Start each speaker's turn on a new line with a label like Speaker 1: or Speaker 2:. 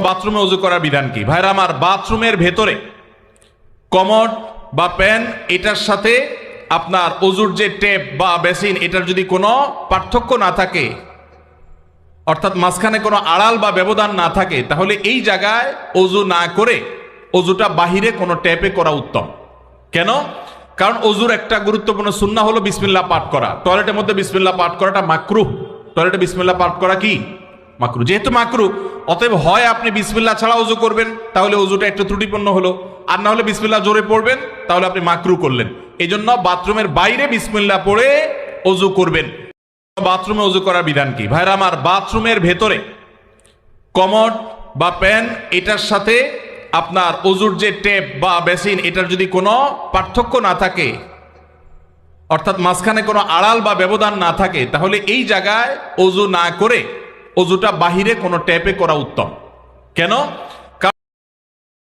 Speaker 1: বাথরুমে ওযু করার বিধান কি? ভাইরা আমার, বাথরুমের ভেতরে কমোড বা প্যান এটার সাথে আপনার ওযুর যে টেপ বা বেসিন এটার যদি কোনো পার্থক্য না থাকে, অর্থাৎ মাঝখানে কোনো আড়াল বা ব্যবধান না থাকে, তাহলে এই জায়গায় ওযু না করে ওযুটা বাহিরে কোনো ট্যাপে করা উত্তম। কেন? কারণ ওযুর একটা গুরুত্বপূর্ণ সুন্নাহ হলো বিসমিল্লাহ পাঠ করা। টয়লেটের মধ্যে বিসমিল্লাহ পাঠ করাটা মাকরুহ। টয়লেটে বিসমিল্লাহ পাঠ করা কি মাকরুহ? যেহেতু মাকরুহ, অতএব হয় আপনি বিসমিল্লাহ ছাড়া ওযু করবেন, তাহলে ওযুটা একটু ত্রুটিপূর্ণ হলো, আর না হলে বিসমিল্লাহ জোরে পড়বেন, তাহলে আপনি মাকরুহ করলেন। এই জন্য বাথরুমের বাইরে বিসমিল্লাহ পড়ে ওযু করবেন। বাথরুমে ওযু করার বিধান কি? ভাইরা আমার, বাথরুমের ভেতরে কমোড বা প্যান এটার সাথে আপনার ওযুর যে টেপ বা বেসিন এটার যদি কোনো পার্থক্য না থাকে, অর্থাৎ মাঝখানে কোনো আড়াল বা ব্যবধান না থাকে, তাহলে এই জায়গায় ওযু না করে ওযুটা বাহিরে কোনো ট্যাপে করা উত্তম। কেন?